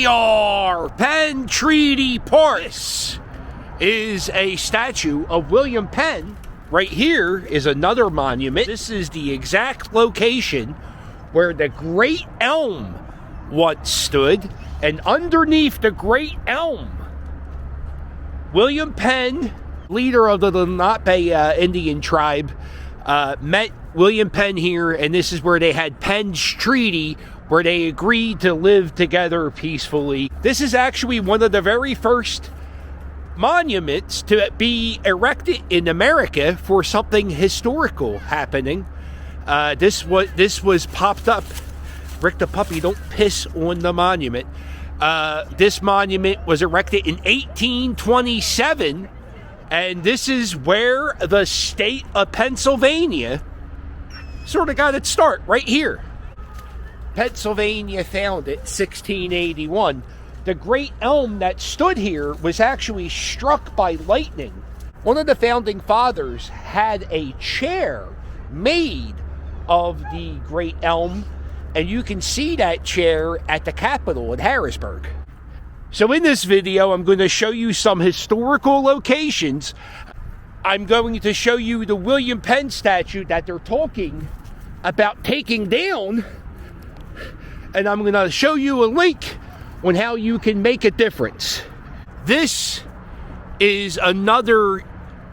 we are! Penn Treaty Park. This is a statue of William Penn. Right here is another monument. This is the exact location where the Great Elm once stood. And underneath the Great Elm, William Penn, leader of the Lenape Indian tribe, met William Penn here, and this is where they had Penn's Treaty, where they agreed to live together peacefully. This is actually one of the very first monuments to be erected in America for something historical happening. This was popped up. Rick the puppy, don't piss on the monument. This monument was erected in 1827, and this is where the state of Pennsylvania sort of got its start, right here. Pennsylvania founded 1681. The Great Elm that stood here was actually struck by lightning. One of the founding fathers had a chair made of the Great Elm, and you can see that chair at the Capitol in Harrisburg. So in this video, I'm going to show you some historical locations. I'm going to show you the William Penn statue that they're talking about taking down, and I'm going to show you a link on how you can make a difference. This is another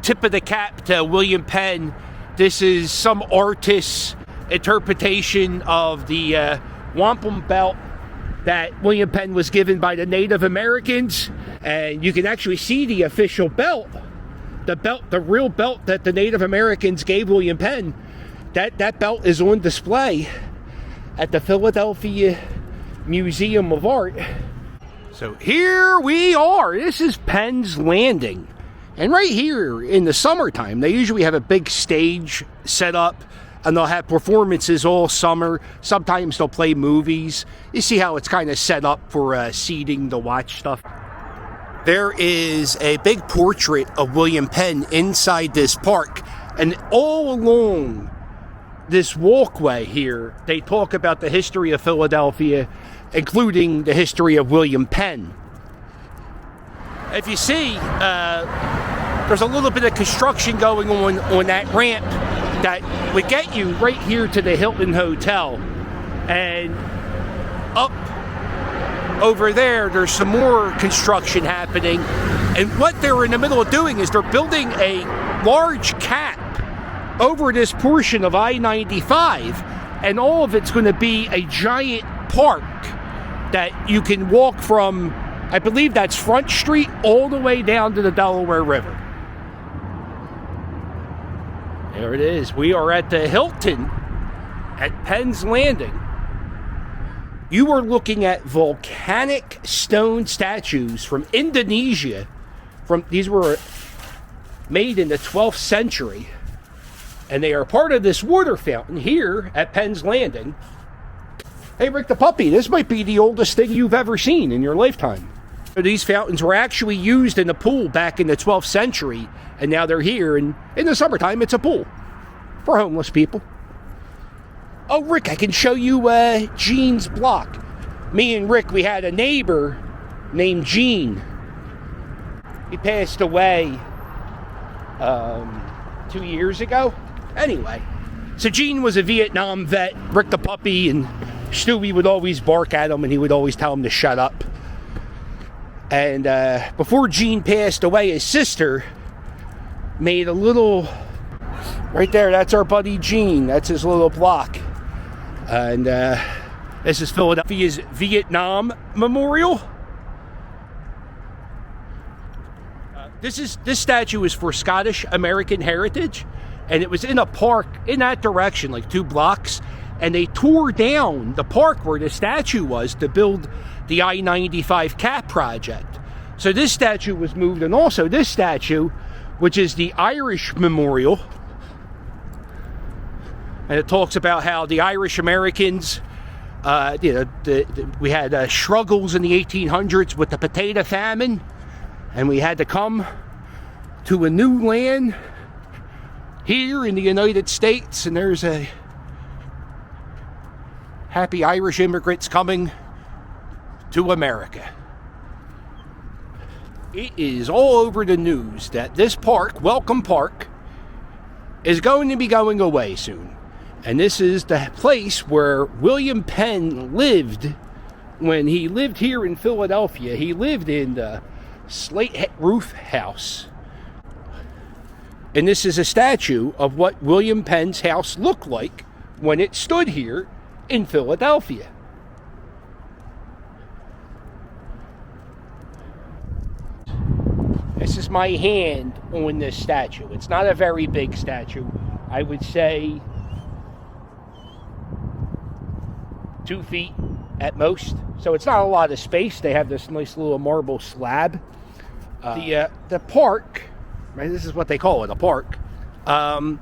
tip of the cap to William Penn. This is some artist's interpretation of the wampum belt that William Penn was given by the Native Americans, and you can actually see the official belt, the real belt that the Native Americans gave William Penn. That belt is on display at the Philadelphia Museum of Art. So here we are. This is Penn's Landing. And right here in the summertime, they usually have a big stage set up, and they'll have performances all summer. Sometimes they'll play movies. You see how it's kind of set up for seating to watch stuff. There is a big portrait of William Penn inside this park, and all along this walkway here, they talk about the history of Philadelphia, including the history of William Penn. If you see, there's a little bit of construction going on that ramp that would get you right here to the Hilton Hotel. And up over there's some more construction happening. And what they're in the middle of doing is they're building a large cap over this portion of I-95, and all of it's going to be a giant park that you can walk from, I believe that's Front Street, all the way down to the Delaware River. There it is. We are at the Hilton at Penn's Landing. You are looking at volcanic stone statues from Indonesia. These were made in the 12th century. And they are part of this water fountain here at Penn's Landing. Hey, Rick the puppy, this might be the oldest thing you've ever seen in your lifetime. So these fountains were actually used in the pool back in the 12th century, and now they're here, and in the summertime, it's a pool for homeless people. Oh, Rick, I can show you Gene's block. Me and Rick, we had a neighbor named Gene. He passed away 2 years ago. Anyway, so Gene was a Vietnam vet. Rick the puppy and Stewie would always bark at him, and he would always tell him to shut up. And before Gene passed away, his sister made a little, right there, that's our buddy Gene. That's his little block. And this is Philadelphia's Vietnam Memorial. This statue is for Scottish American heritage, and it was in a park in that direction, like 2 blocks, and they tore down the park where the statue was to build the I-95 cap project. So this statue was moved, and also this statue, which is the Irish Memorial, and it talks about how the Irish Americans, we had struggles in the 1800s with the potato famine, and we had to come to a new land here in the United States, and there's a happy Irish immigrants coming to America. It is all over the news that this park, Welcome Park, is going to be going away soon. And this is the place where William Penn lived when he lived here in Philadelphia. He lived in the slate roof house. And this is a statue of what William Penn's house looked like when it stood here in Philadelphia. This is my hand on this statue. It's not a very big statue. I would say 2 feet at most. So it's not a lot of space. They have this nice little marble slab. The park, right, this is what they call it, a park. The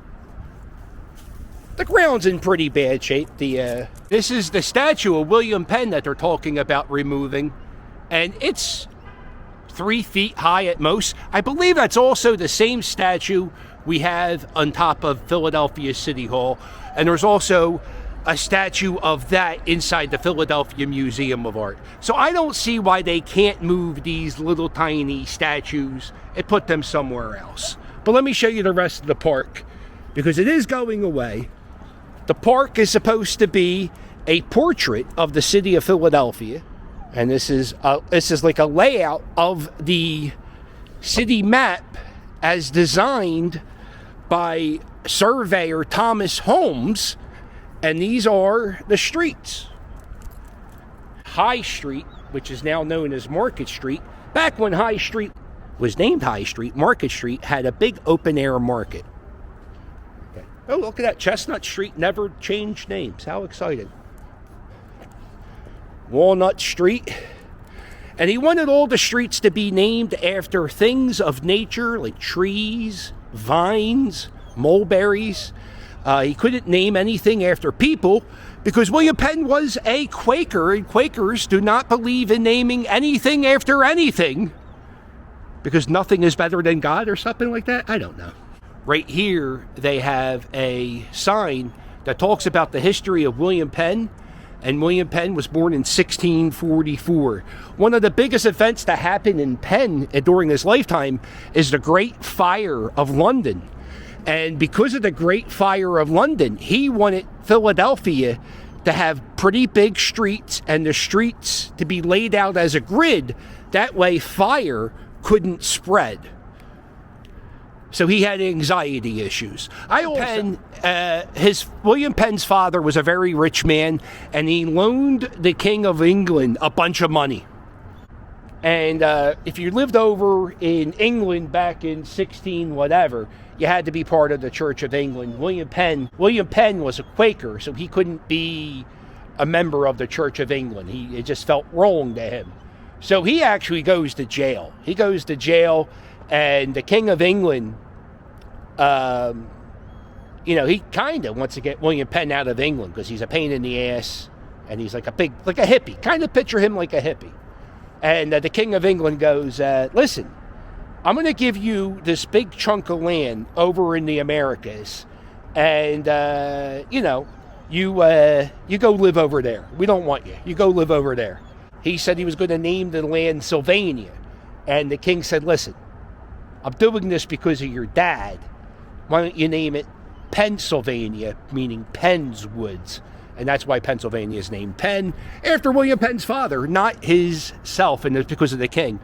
ground's in pretty bad shape. This is the statue of William Penn that they're talking about removing. And it's 3 feet high at most. I believe that's also the same statue we have on top of Philadelphia City Hall. And there's also a statue of that inside the Philadelphia Museum of Art. So I don't see why they can't move these little tiny statues and put them somewhere else. But let me show you the rest of the park, because it is going away. The park is supposed to be a portrait of the city of Philadelphia. And this is like a layout of the city map as designed by surveyor Thomas Holmes. And these are the streets. High Street, which is now known as Market Street. Back when High Street was named High Street, Market Street had a big open air market. Okay. Oh, look at that. Chestnut Street never changed names. How exciting. Walnut Street. And he wanted all the streets to be named after things of nature, like trees, vines, mulberries. He couldn't name anything after people because William Penn was a Quaker, and Quakers do not believe in naming anything after anything because nothing is better than God or something like that. I don't know. Right here, they have a sign that talks about the history of William Penn. And William Penn was born in 1644. One of the biggest events that happened in Penn during his lifetime is the Great Fire of London. And because of the Great Fire of London, he wanted Philadelphia to have pretty big streets and the streets to be laid out as a grid. That way fire couldn't spread. So he had anxiety issues. William Penn's father was a very rich man, and he loaned the King of England a bunch of money. And if you lived over in England back in 16 whatever, you had to be part of the Church of England. William Penn was a Quaker, so he couldn't be a member of the Church of England. It just felt wrong to him. So he actually goes to jail. He goes to jail, and the King of England, he kind of wants to get William Penn out of England because he's a pain in the ass, and he's like a hippie. Kind of picture him like a hippie. And the King of England goes, listen, I'm going to give you this big chunk of land over in the Americas, and, you go live over there. We don't want you. You go live over there. He said he was going to name the land Sylvania. And the king said, listen, I'm doing this because of your dad. Why don't you name it Pennsylvania, meaning Penn's Woods? And that's why Pennsylvania is named Penn, after William Penn's father, not his self, and it's because of the king.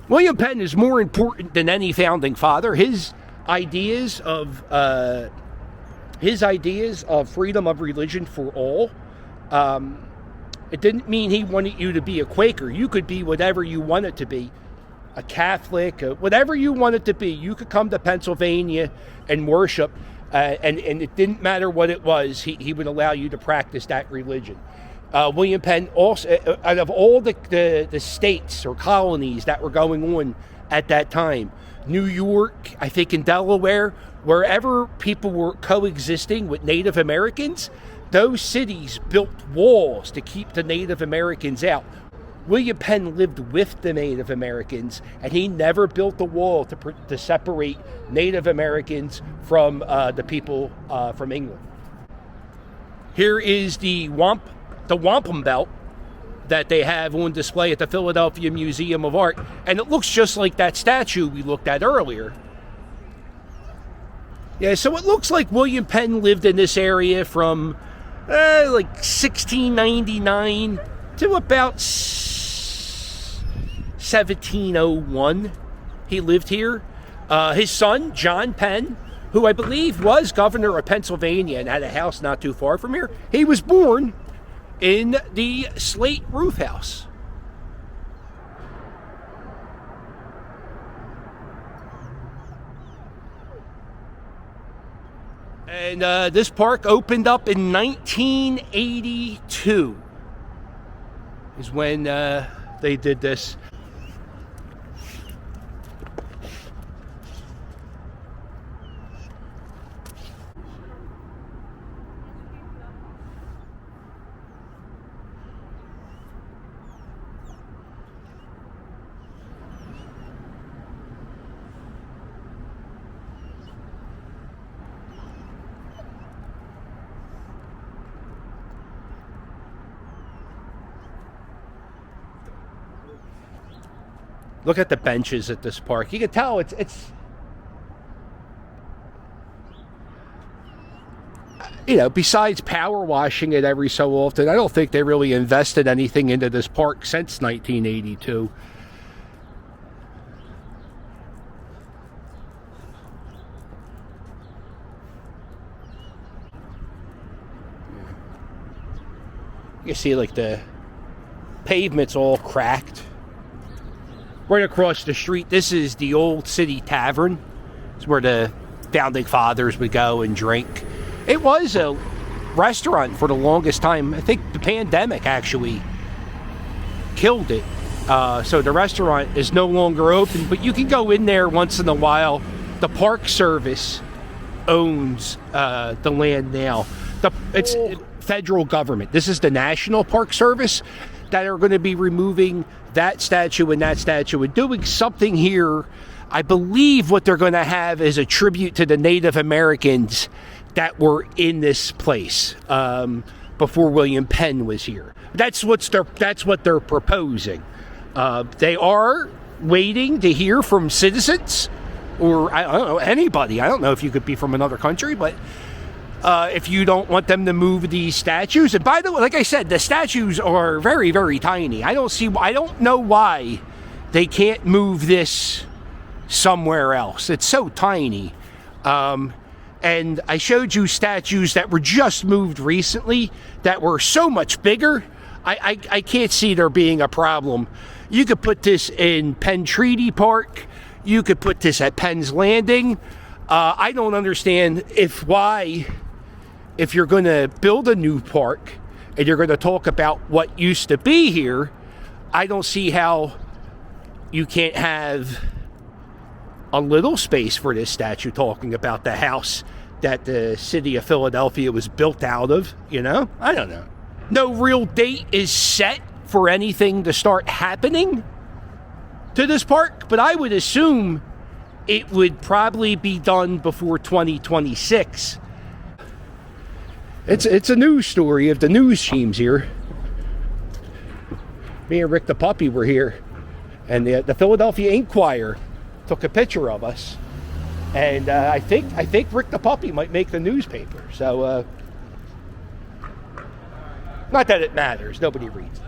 William Penn is more important than any founding father. His ideas of freedom of religion for all, it didn't mean he wanted you to be a Quaker. You could be whatever you wanted to be, a Catholic, whatever you wanted to be. You could come to Pennsylvania and worship. And it didn't matter what it was, he would allow you to practice that religion. William Penn also, out of all the states or colonies that were going on at that time, New York, I think in Delaware, wherever people were coexisting with Native Americans, those cities built walls to keep the Native Americans out. William Penn lived with the Native Americans, and he never built a wall to separate Native Americans from the people from England. Here is the wampum belt, that they have on display at the Philadelphia Museum of Art. And it looks just like that statue we looked at earlier. Yeah, so it looks like William Penn lived in this area from like 1699 to about 1701. He lived here. His son, John Penn, who I believe was governor of Pennsylvania and had a house not too far from here, he was born in the slate roof house. And this park opened up in 1982 is when they did this. Look at the benches at this park. You can tell it's you know, besides power washing it every so often, I don't think they really invested anything into this park since 1982. You see, like, the pavement's all cracked. Right across the street, this is the Old City Tavern. It's where the founding fathers would go and drink. It was a restaurant for the longest time. I think the pandemic actually killed it. So the restaurant is no longer open, but you can go in there once in a while. The Park Service owns the land now. It's federal government. This is the National Park Service that are going to be removing that statue and that statue and doing something here. I believe what they're going to have is a tribute to the Native Americans that were in this place before William Penn was here. That's what they're proposing. They are waiting to hear from citizens, or I don't know, anybody. I don't know if you could be from another country, but if you don't want them to move these statues. And by the way, like I said, the statues are very, very tiny. I don't know why they can't move this somewhere else. It's so tiny. And I showed you statues that were just moved recently that were so much bigger. I can't see there being a problem. You could put this in Penn Treaty Park. You could put this at Penn's Landing. I don't understand if you're going to build a new park and you're going to talk about what used to be here, I don't see how you can't have a little space for this statue talking about the house that the city of Philadelphia was built out of, you know? I don't know. No real date is set for anything to start happening to this park, but I would assume it would probably be done before 2026. It's a news story if the news team's here. Me and Rick the puppy were here, and the Philadelphia Inquirer took a picture of us, and I think Rick the puppy might make the newspaper. So not that it matters, nobody reads it.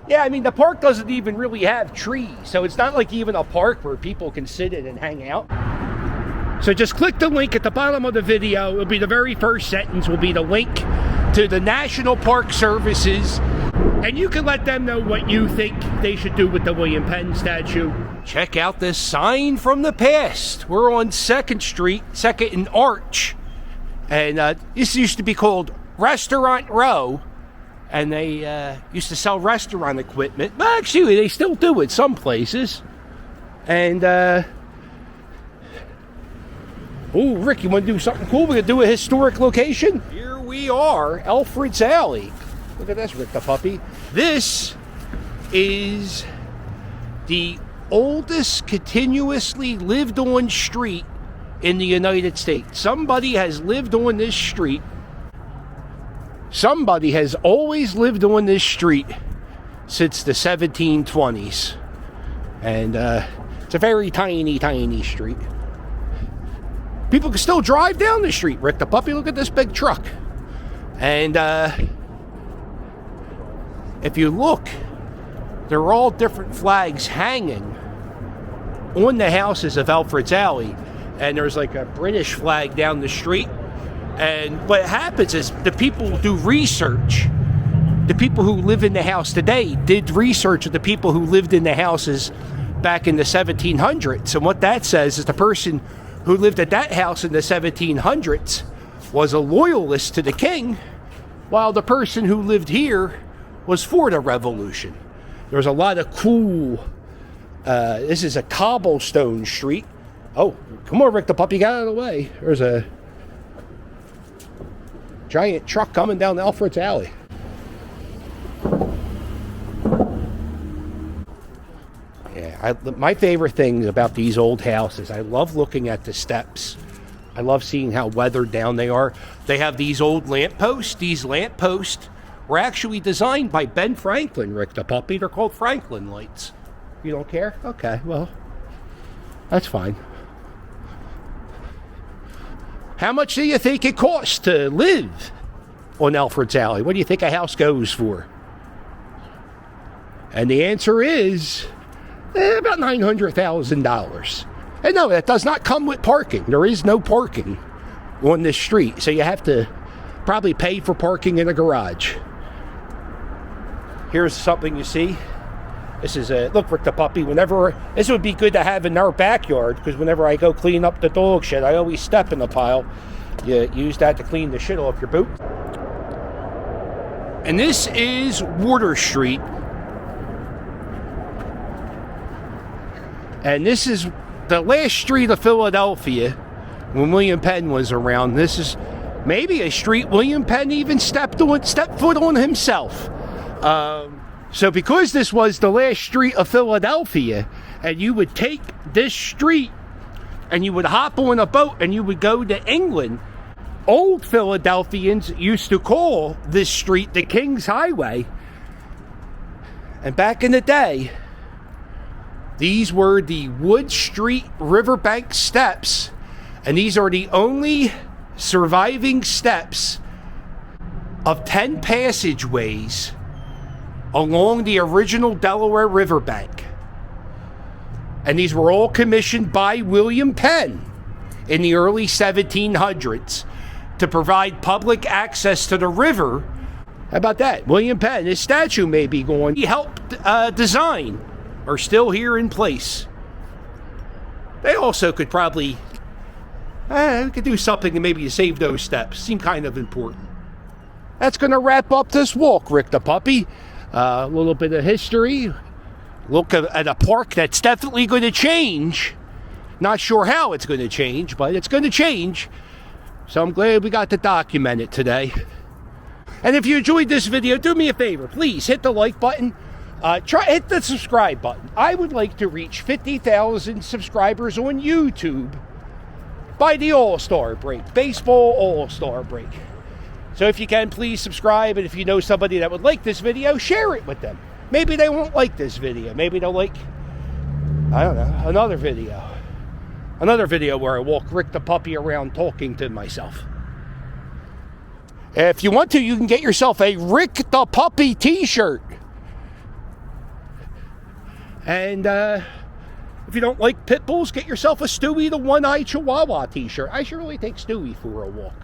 Yeah, I mean, the park doesn't even really have trees, so it's not like even a park where people can sit in and hang out. So just click the link at the bottom of the video. It'll be the very first sentence, will be the link to the National Park Services, and you can let them know what you think they should do with the William Penn statue. Check out this sign from the past. We're on 2nd Street, 2nd and Arch, and this used to be called Restaurant Row, and they used to sell restaurant equipment. Well, actually, they still do it some places. And oh, Rick, you want to do something cool? We're going to do a historic location? Here we are, Alfred's Alley. Look at this, Rick the puppy. This is the oldest continuously lived on street in the United States. Somebody has lived on this street somebody has always lived on this street since the 1720s. And it's a very tiny, tiny street. People can still drive down the street, Rick the Puppy. Look at this big truck. And if you look, there are all different flags hanging on the houses of Alfred's Alley. And there's like a British flag down the street. And what happens is the people do research. The people who live in the house today did research of the people who lived in the houses back in the 1700s. And what that says is the person who lived at that house in the 1700s was a loyalist to the king, while the person who lived here was for the revolution. There's a lot of cool, this is a cobblestone street. Oh, come on, Rick the Puppy, get out of the way. There's a giant truck coming down Alfred's Alley. Yeah, my favorite thing about these old houses, I love looking at the steps. I love seeing how weathered down they are. They have these old lampposts. These lampposts were actually designed by Ben Franklin, Rick the Puppy. They're called Franklin lights. You don't care? Okay, well, that's fine. How much do you think it costs to live on Alfred's Alley? What do you think a house goes for? And the answer is about $900,000. And no, that does not come with parking. There is no parking on this street, so you have to probably pay for parking in a garage. Here's something you see. This is a look, Rick the Puppy. This would be good to have in our backyard, because whenever I go clean up the dog shit, I always step in the pile. You use that to clean the shit off your boot. And this is Water Street. And this is the last street of Philadelphia when William Penn was around. This is maybe a street William Penn even stepped foot on himself. So because this was the last street of Philadelphia, and you would take this street and you would hop on a boat and you would go to England, old Philadelphians used to call this street the King's Highway. And back in the day, these were the Wood Street Riverbank steps, and these are the only surviving steps of 10 passageways along the original Delaware Riverbank. And these were all commissioned by William Penn in the early 1700s to provide public access to the river. How about that? William Penn, his statue may be gone. He helped design, are still here in place. They also could probably, we could do something to maybe save those steps. Seem kind of important. That's going to wrap up this walk, Rick the Puppy. A little bit of history. Look at a park that's definitely going to change. Not sure how it's going to change, but it's going to change. So I'm glad we got to document it today. And if you enjoyed this video, do me a favor. Please hit the like button. Hit the subscribe button. I would like to reach 50,000 subscribers on YouTube by the All-Star break. Baseball All-Star break. So if you can, please subscribe. And if you know somebody that would like this video, share it with them. Maybe they won't like this video. Maybe they'll like, I don't know, another video. Another video where I walk Rick the Puppy around talking to myself. If you want to, you can get yourself a Rick the Puppy t-shirt. And if you don't like pit bulls, get yourself a Stewie the One-Eyed Chihuahua t-shirt. I should really take Stewie for a walk.